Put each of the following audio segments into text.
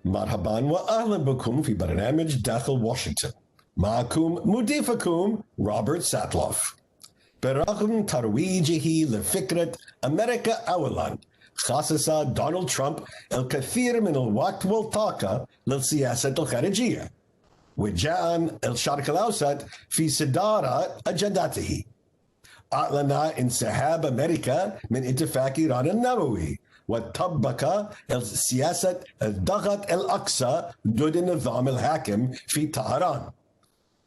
مرحبا وأهلا بكم في برنامج داخل واشنطن. معكم مضيفكم روبرت ساتلوف. برغم ترويجه لفكرة أمريكا أولاً، خصص دونالد ترامب الكثير من الوقت والطاقة للسياسة الخارجية، وجاء الشرق الأوسط في صدارة أجندته. أعلن انسحاب أمريكا من اتفاق إيران النووي، وطبق سياسة الضغط الأقصى ضد النظام الحاكم في طهران.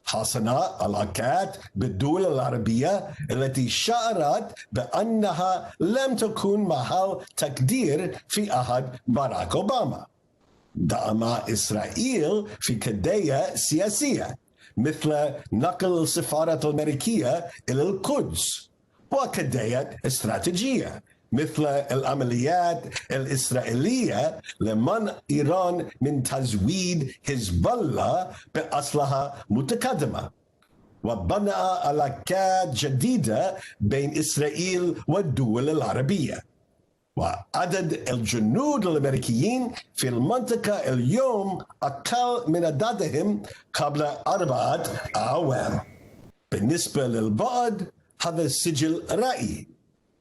حسن علاقات بالدول العربية التي شعرت بأنها لم تكن محل تقدير في عهد باراك أوباما. دعم إسرائيل في قضايا سياسية مثل نقل السفارة الأمريكية إلى القدس، وقضايا استراتيجية مثل العمليات الإسرائيلية لمنع إيران من تزويد حزب الله بأسلحة متقدمة، وبنى علاقات جديدة بين إسرائيل والدول العربية. وعدد الجنود الأمريكيين في المنطقة اليوم أقل من عددهم قبل 4 أعوام. بالنسبة للبعض هذا السجل رأي،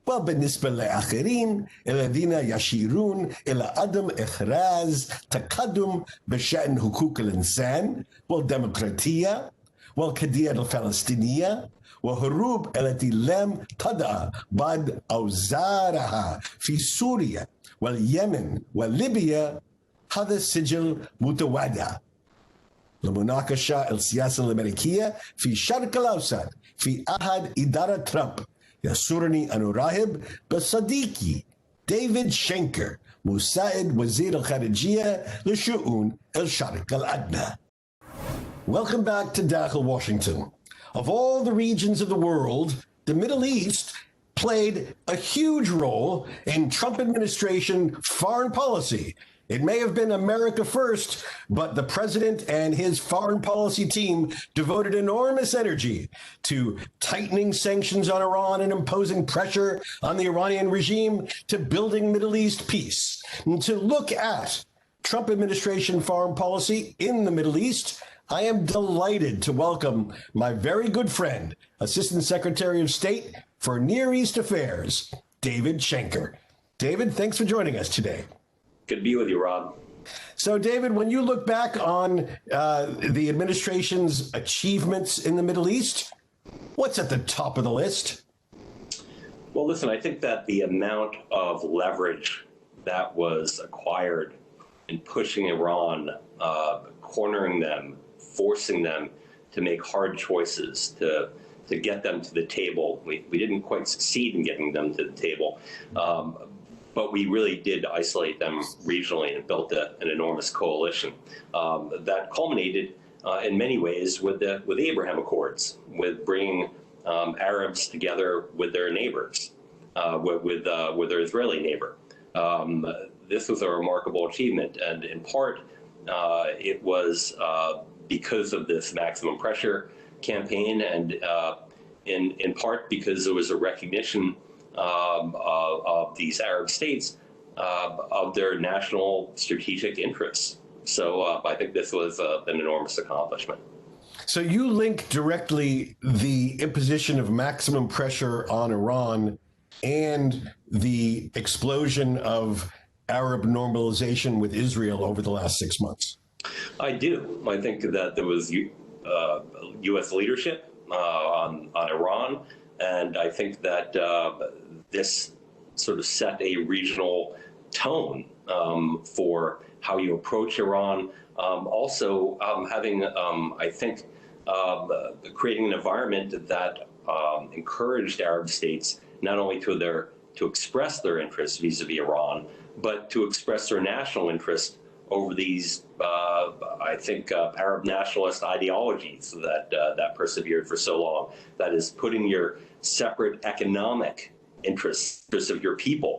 وبالنسبة للآخرين الذين يشيرون إلى عدم إحراز تقدم بشأن حقوق الإنسان والديمقراطية والقضية الفلسطينية وهروب التي لم تضع بعد أوزارها في سوريا واليمن وليبيا، هذا السجل متواضع. لمناقشة السياسة الأمريكية في الشرق الأوسط في عهد إدارة ترامب، يسرني أن أرحب بصديقي ديفيد شينكر، مساعد وزير الخارجية لشؤون الشرق الأدنى. Welcome back to Dakhel, Washington. Of all the regions of the world, the Middle East played a huge role in Trump administration foreign policy. It may have been America first, but the president and his foreign policy team devoted enormous energy to tightening sanctions on Iran and imposing pressure on the Iranian regime, to building Middle East peace. And to look at Trump administration foreign policy in the Middle East, I am delighted to welcome my very good friend, Assistant Secretary of State for Near East Affairs, David Schenker. David, thanks for joining us today. Good to be with you, Rob. So, David, when you look back on the administration's achievements in the Middle East, what's at the top of the list? Well, listen, I think that the amount of leverage that was acquired in pushing Iran, cornering them, forcing them to make hard choices, to get them to the table. We didn't quite succeed in getting them to the table, but we really did isolate them regionally and built an enormous coalition that culminated in many ways with the Abraham Accords, with bringing Arabs together with their neighbors, with their Israeli neighbor. This was a remarkable achievement, and in part it was because of this maximum pressure campaign, and in part because there was a recognition of these Arab states of their national strategic interests. So I think this was an enormous accomplishment. So you link directly the imposition of maximum pressure on Iran and the explosion of Arab normalization with Israel over the last 6 months. I do. I think that there was U.S. leadership on Iran, and I think that this sort of set a regional tone for how you approach Iran. Also, having, I think, creating an environment that encouraged Arab states not only to express their interests vis-a-vis Iran, but to express their national interest over these, I think, Arab nationalist ideologies that persevered for so long. That is, putting your separate economic interests of your people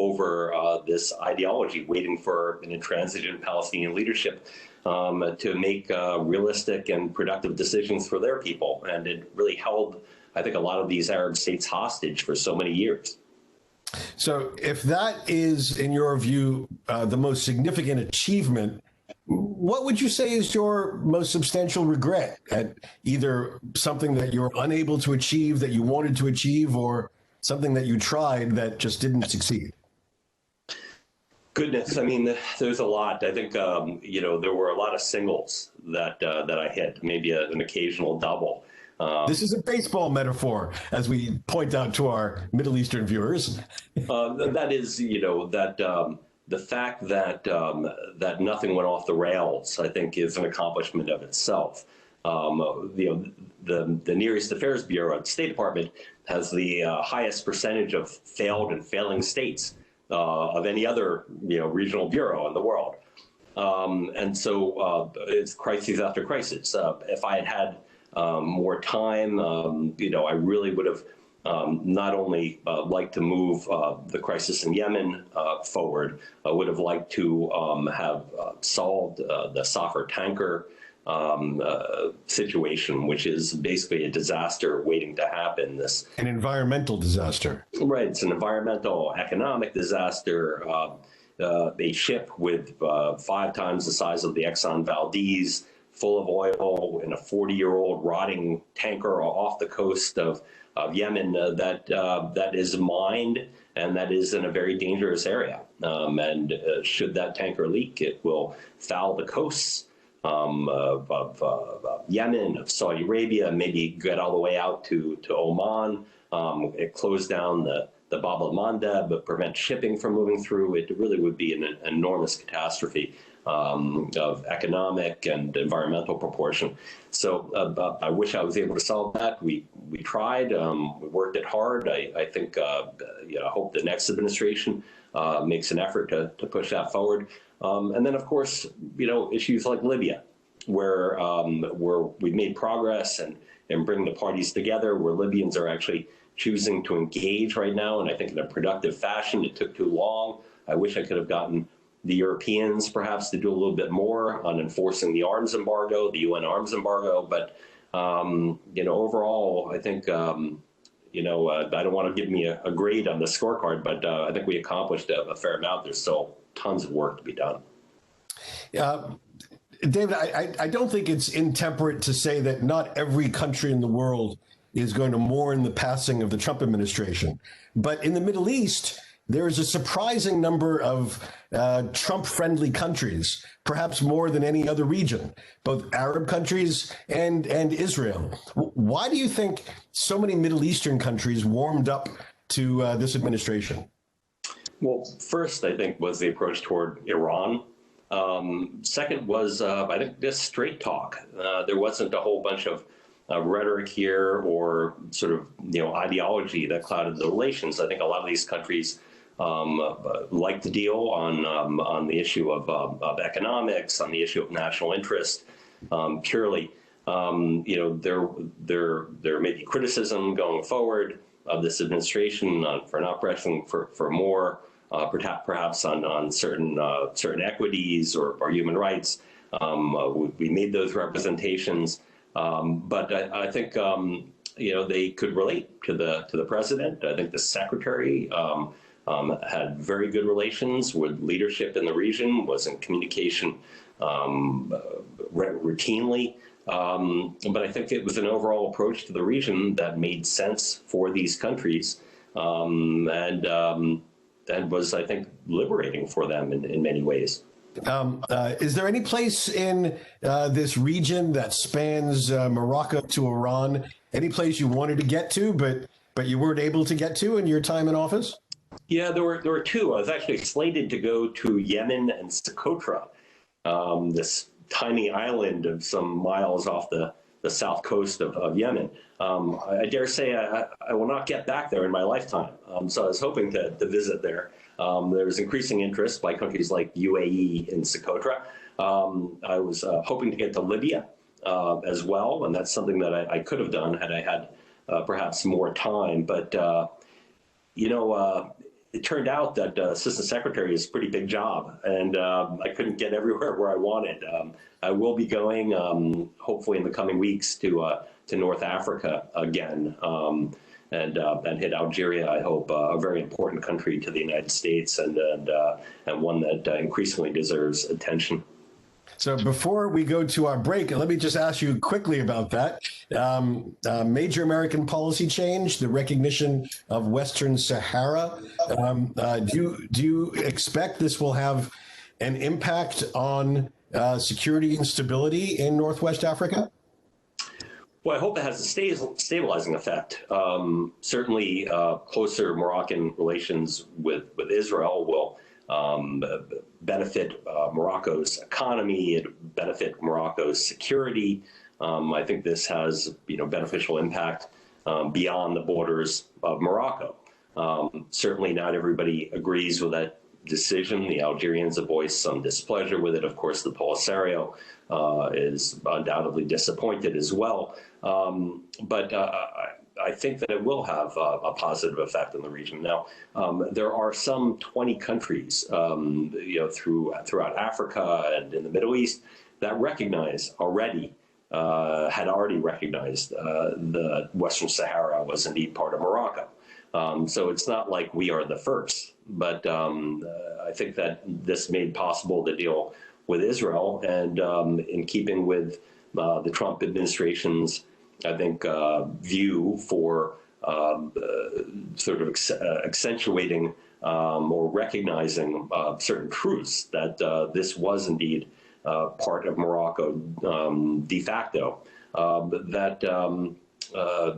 over this ideology, waiting for an intransigent Palestinian leadership to make realistic and productive decisions for their people. And it really held, I think, a lot of these Arab states hostage for so many years. So if that is, in your view, the most significant achievement, what would you say is your most substantial regret at either something that you're unable to achieve that you wanted to achieve, or something that you tried that just didn't succeed? Goodness, I mean, there's a lot. I think there were a lot of singles that I hit, maybe an occasional double. This is a baseball metaphor, as we point out to our Middle Eastern viewers. That is, the fact that nothing went off the rails, I think, is an accomplishment of itself. The Near East Affairs Bureau at the State Department has the highest percentage of failed and failing states of any other regional bureau in the world. And so it's crises after crisis. If I had more time, I really would have not only liked to move the crisis in Yemen forward, I would have liked to have solved the Safar tanker situation, which is basically a disaster waiting to happen. An environmental disaster. Right. It's an environmental, economic disaster. A ship with 5 times the size of the Exxon Valdez, full of oil, in a 40-year-old rotting tanker off the coast of Yemen that is mined, and that is in a very dangerous area. And should that tanker leak, it will foul the coasts of Yemen, of Saudi Arabia, maybe get all the way out to Oman. It closed down the Bab el-Mandeb, but prevent shipping from moving through. It really would be an enormous catastrophe of economic and environmental proportion. So I wish I was able to solve that. We tried. We worked it hard. I think I hope the next administration makes an effort to push that forward. And then, of course, issues like Libya, where we've made progress and bring the parties together, where Libyans are actually choosing to engage right now, and I think in a productive fashion. It took too long. I wish I could have gotten the Europeans perhaps to do a little bit more on enforcing the arms embargo, the UN arms embargo. But, overall, I think, I don't want to give me a grade on the scorecard, but I think we accomplished a fair amount. There's still tons of work to be done. David, I don't think it's intemperate to say that not every country in the world is going to mourn the passing of the Trump administration. But in the Middle East, there is a surprising number of Trump-friendly countries, perhaps more than any other region, both Arab countries and Israel. Why do you think so many Middle Eastern countries warmed up to this administration? Well, first, I think, was the approach toward Iran. Second was, I think, just straight talk. There wasn't a whole bunch of rhetoric here or sort of, ideology that clouded the relations. I think a lot of these countries like the deal on the issue of economics, on the issue of national interest. Purely, there may be criticism going forward of this administration for not pressing for more, perhaps on certain equities or human rights. We made those representations, but I think they could relate to the president. I think the secretary had very good relations with leadership in the region, was in communication routinely. But I think it was an overall approach to the region that made sense for these countries, and was, I think, liberating for them in many ways. Is there any place in this region that spans Morocco to Iran, any place you wanted to get to, but you weren't able to get to in your time in office? Yeah, there were two. I was actually slated to go to Yemen and Socotra, this tiny island of some miles off the south coast of Yemen. I dare say I will not get back there in my lifetime. So I was hoping to visit there. There was increasing interest by countries like UAE and Socotra. I was hoping to get to Libya as well, and that's something that I could have done had I had perhaps more time. But, it turned out that assistant secretary is a pretty big job, and I couldn't get everywhere where I wanted. I will be going, hopefully in the coming weeks, to North Africa again. and hit Algeria, I hope, a very important country to the United States and one that increasingly deserves attention. So before we go to our break, let me just ask you quickly about that. Major American policy change, the recognition of Western Sahara. Do you expect this will have an impact on security and stability in Northwest Africa? Well, I hope it has a stabilizing effect. Certainly, closer Moroccan relations with Israel will benefit Morocco's economy, it benefit Morocco's security. I think this has beneficial impact beyond the borders of Morocco. Certainly not everybody agrees with that decision. The Algerians have voiced some displeasure with it. Of course, the Polisario is undoubtedly disappointed as well. But I think that it will have a positive effect in the region. Now, there are some 20 countries, throughout Africa and in the Middle East that recognize already, had already recognized the Western Sahara was indeed part of Morocco. So it's not like we are the first, but I think that this made possible the deal with Israel, and in keeping with the Trump administration's, I think, view for sort of accentuating or recognizing certain truths that this was indeed part of Morocco de facto, that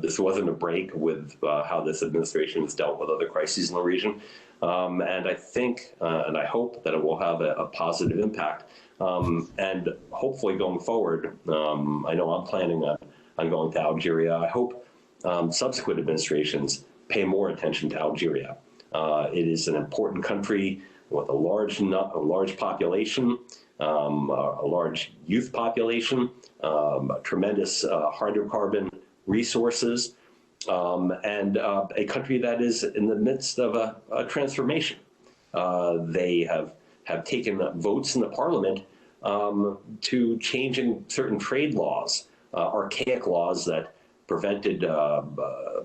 this wasn't a break with how this administration has dealt with other crises in the region. And I think, and I hope that it will have a positive impact. And hopefully going forward, I know I'm planning on going to Algeria. I hope subsequent administrations pay more attention to Algeria. It is an important country with a large population, a large youth population, tremendous hydrocarbon resources, and a country that is in the midst of a transformation. They have taken votes in the parliament to changing certain trade laws, archaic laws that prevented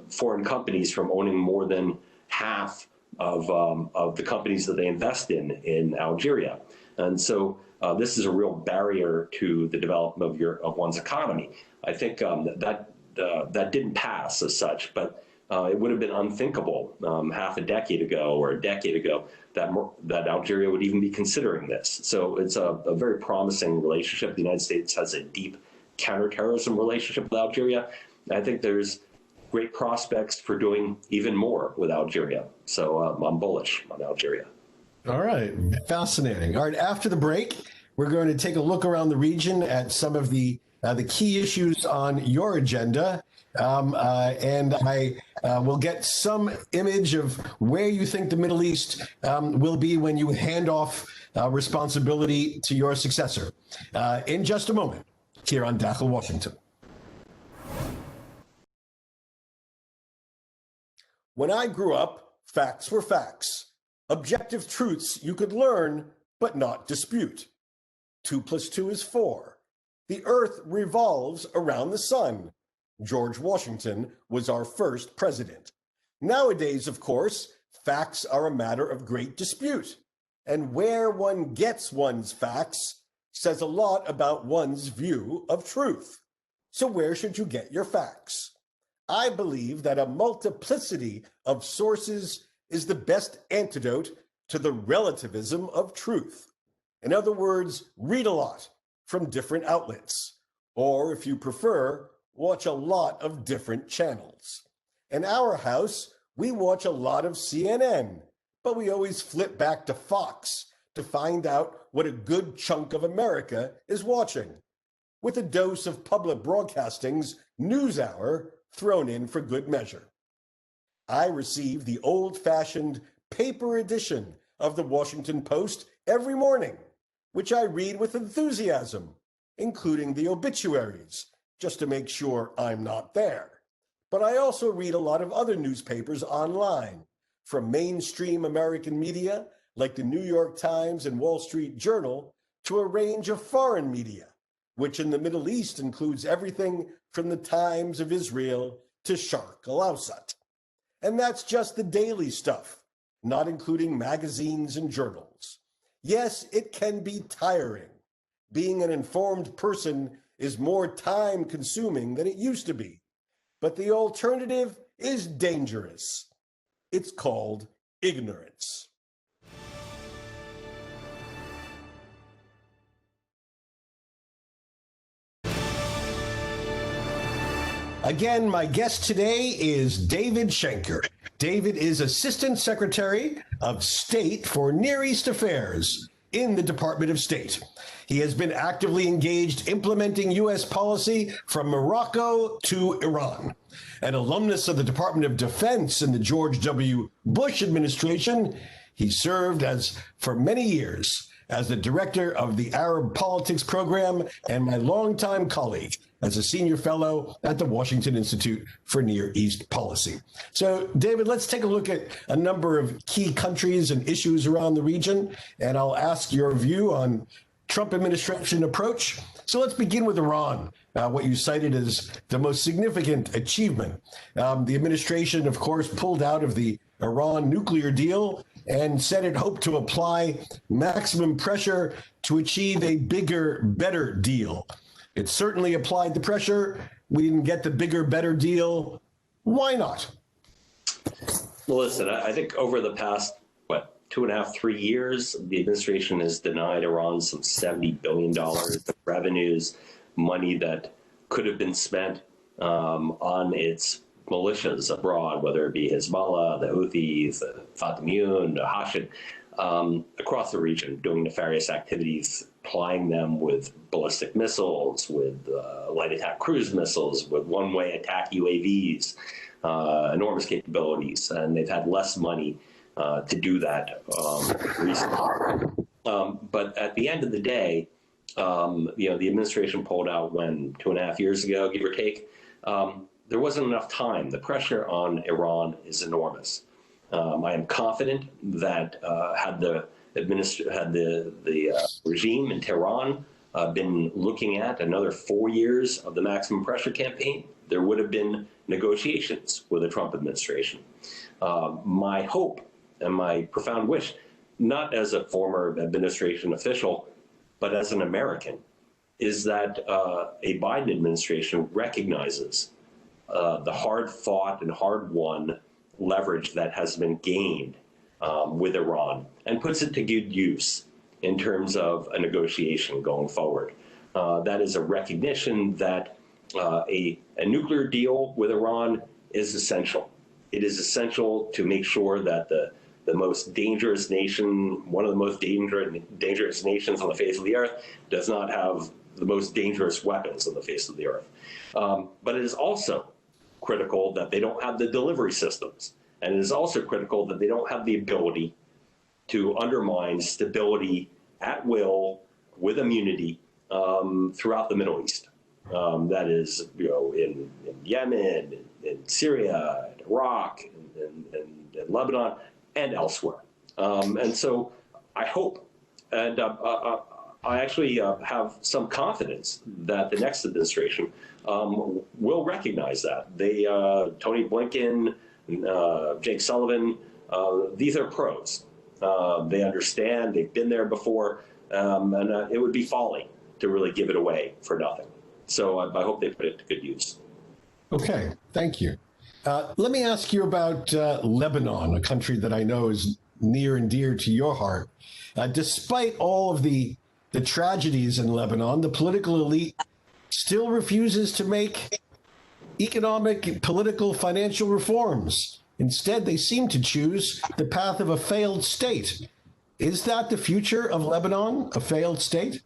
foreign companies from owning more than half of the companies that they invest in Algeria. And so this is a real barrier to the development of one's economy. I think that didn't pass as such, but it would have been unthinkable half a decade ago or a decade ago that Algeria would even be considering this. So it's a very promising relationship. The United States has a deep counterterrorism relationship with Algeria. I think there's great prospects for doing even more with Algeria. So I'm bullish on Algeria. All right. Fascinating. All right. After the break, we're going to take a look around the region at some of the key issues on your agenda. And I will get some image of where you think the Middle East will be when you hand off responsibility to your successor in just a moment here on Untitled Washington. When I grew up, facts were facts. Objective truths you could learn, but not dispute. 2 + 2 is 4. The earth revolves around the sun. George Washington was our first president. Nowadays, of course, facts are a matter of great dispute. And where one gets one's facts says a lot about one's view of truth. So where should you get your facts? I believe that a multiplicity of sources is the best antidote to the relativism of truth. In other words, read a lot from different outlets, or if you prefer, watch a lot of different channels. In our house, we watch a lot of CNN, but we always flip back to Fox to find out what a good chunk of America is watching, with a dose of public broadcasting's NewsHour thrown in for good measure. I receive the old-fashioned paper edition of the Washington Post every morning, which I read with enthusiasm, including the obituaries, just to make sure I'm not there. But I also read a lot of other newspapers online, from mainstream American media like the New York Times and Wall Street Journal to a range of foreign media, which in the Middle East includes everything from the Times of Israel to Sharq, Al-Awsat. And that's just the daily stuff, not including magazines and journals. Yes, it can be tiring. Being an informed person is more time-consuming than it used to be. But the alternative is dangerous. It's called ignorance. Again, my guest today is David Schenker. David is Assistant Secretary of State for Near East Affairs in the Department of State. He has been actively engaged implementing U.S. policy from Morocco to Iran. An alumnus of the Department of Defense in the George W. Bush administration, he served for many years as the director of the Arab Politics Program and my longtime colleague as a senior fellow at the Washington Institute for Near East Policy. So, David, let's take a look at a number of key countries and issues around the region, and I'll ask your view on Trump administration approach. So let's begin with Iran, what you cited as the most significant achievement. The administration, of course, pulled out of the Iran nuclear deal and said it hoped to apply maximum pressure to achieve a bigger, better deal. It certainly applied the pressure. We didn't get the bigger, better deal. Why not? Well, listen, I think over the past, 2.5, 3 years, the administration has denied Iran some $70 billion of revenues, money that could have been spent on its militias abroad, whether it be Hezbollah, the Houthis, the Fatimiyun, the Hashid, across the region, doing nefarious activities, plying them with ballistic missiles, with light attack cruise missiles, with one-way attack UAVs, enormous capabilities, and they've had less money to do that recently. But at the end of the day, the administration pulled out 2.5 years ago, give or take. There wasn't enough time. The pressure on Iran is enormous. I am confident that had the regime in Tehran been looking at another 4 years of the maximum pressure campaign, there would have been negotiations with the Trump administration. My hope and my profound wish, not as a former administration official, but as an American, is that a Biden administration recognizes the hard-fought and hard-won leverage that has been gained with Iran and puts it to good use in terms of a negotiation going forward. That is a recognition that a nuclear deal with Iran is essential. It is essential to make sure that the most dangerous nation, one of the most dangerous nations on the face of the earth, does not have the most dangerous weapons on the face of the earth. But it is also critical that they don't have the delivery systems. And it is also critical that they don't have the ability to undermine stability at will with immunity throughout the Middle East. That is, in Yemen, in Syria, in Iraq, in Lebanon, and elsewhere. And so I hope, and I actually have some confidence that the next administration will recognize that. Tony Blinken, Jake Sullivan, these are pros. They understand, they've been there before, and it would be folly to really give it away for nothing. So I hope they put it to good use. Okay, thank you. Let me ask you about Lebanon, a country that I know is near and dear to your heart. Despite all of the tragedies in Lebanon, the political elite still refuses to make economic, political, financial reforms. Instead, they seem to choose the path of a failed state. Is that the future of Lebanon, a failed state?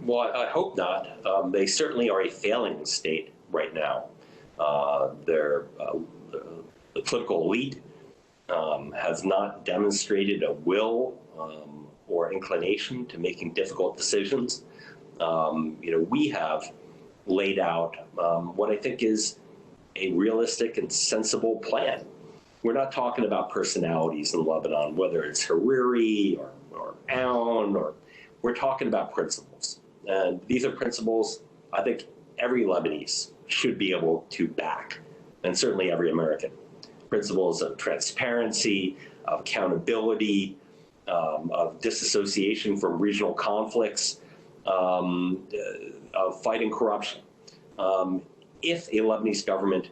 Well, I hope not. They certainly are a failing state right now. The political elite has not demonstrated a will or inclination to making difficult decisions. We have laid out what I think is a realistic and sensible plan. We're not talking about personalities in Lebanon, whether it's Hariri or Aoun, or we're talking about principles. And these are principles I think every Lebanese should be able to back, and certainly every American. principles of transparency, of accountability, of disassociation from regional conflicts, of fighting corruption. If a Lebanese government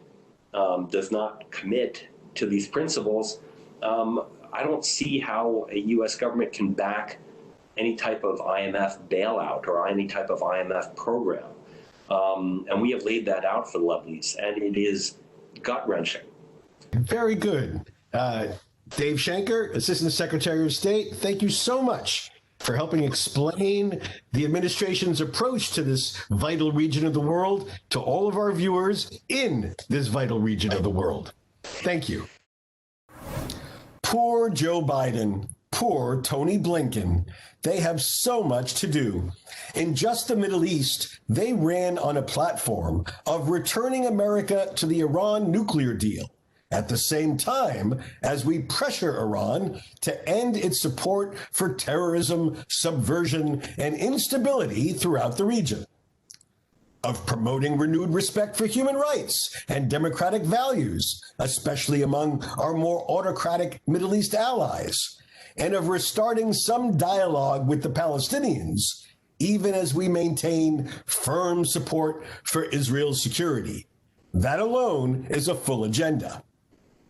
does not commit to these principles, I don't see how a U.S. government can back any type of IMF bailout or any type of IMF program. And we have laid that out for the Lebanese, and it is gut-wrenching. Very good. Dave Shanker, Assistant Secretary of State, thank you so much for helping explain the administration's approach to this vital region of the world to all of our viewers in this vital region of the world. Thank you. Poor Joe Biden, poor Tony Blinken. They have so much to do. In just the Middle East, they ran on a platform of returning America to the Iran nuclear deal, at the same time as we pressure Iran to end its support for terrorism, subversion, and instability throughout the region, of promoting renewed respect for human rights and democratic values, especially among our more autocratic Middle East allies, and of restarting some dialogue with the Palestinians, even as we maintain firm support for Israel's security. That alone is a full agenda.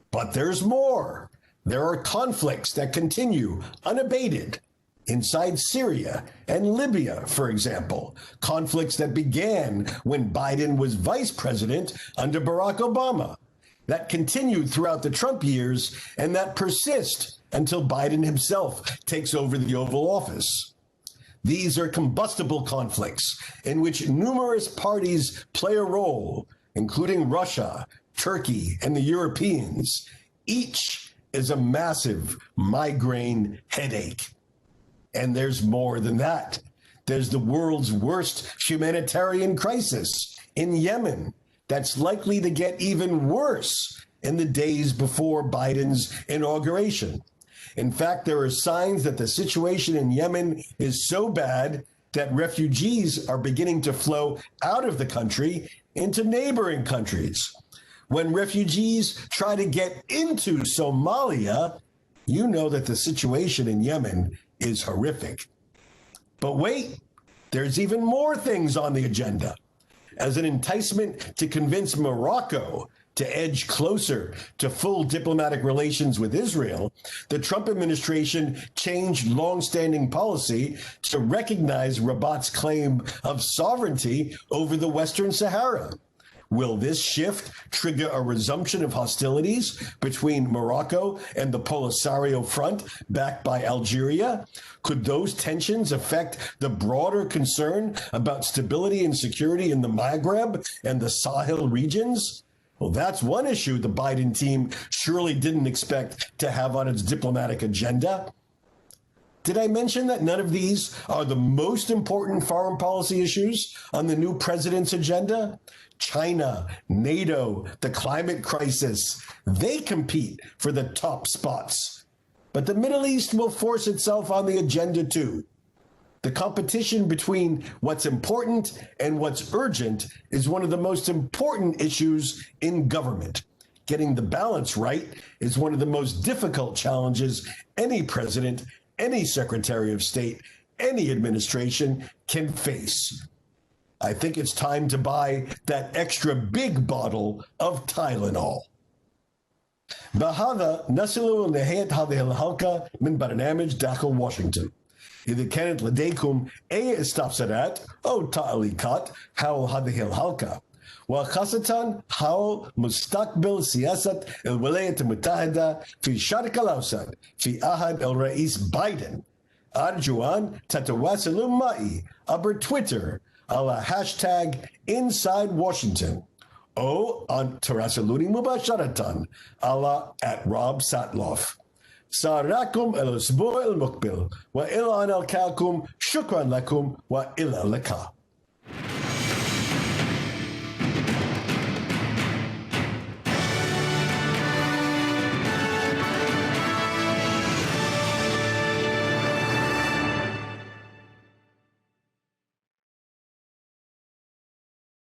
But there's more. There are conflicts that continue unabated inside Syria and Libya, for example, conflicts that began when Biden was vice president under Barack Obama, that continued throughout the Trump years, and that persist until Biden himself takes over the Oval Office. These are combustible conflicts in which numerous parties play a role, including Russia, Turkey, and the Europeans. Each is a massive migraine headache. And there's more than that. There's the world's worst humanitarian crisis in Yemen that's likely to get even worse in the days before Biden's inauguration. In fact, there are signs that the situation in Yemen is so bad that refugees are beginning to flow out of the country into neighboring countries. When refugees try to get into Somalia, you know that the situation in Yemen is horrific. But wait, there's even more things on the agenda. As an enticement to convince Morocco to edge closer to full diplomatic relations with Israel, the Trump administration changed longstanding policy to recognize Rabat's claim of sovereignty over the Western Sahara. Will this shift trigger a resumption of hostilities between Morocco and the Polisario Front backed by Algeria? Could those tensions affect the broader concern about stability and security in the Maghreb and the Sahel regions? Well, that's one issue the Biden team surely didn't expect to have on its diplomatic agenda. Did I mention that none of these are the most important foreign policy issues on the new president's agenda? China, NATO, the climate crisis, they compete for the top spots. But the Middle East will force itself on the agenda too. The competition between what's important and what's urgent is one of the most important issues in government. Getting the balance right is one of the most difficult challenges any president, any secretary of state, any administration can face. I think it's time to buy that extra big bottle of Tylenol. بهذا نصل لنهاية هذه الحلقة من برنامج داخل واشنطن. إذا كانت لديكم أي استفسارات أو تعليقات حول هذه الحلقة، وخاصة حول مستقبل سياسة الولايات المتحدة في الشرق الأوسط في عهد الرئيس بايدن، أرجو أن تتواصلوا معي عبر تويتر على هاشتاج Inside Washington أو أن تراسلوني مباشرة على @RobSatloff. سأراكم الأسبوع المقبل وإلى أن ألقاكم. شكرا لكم وإلى اللقاء.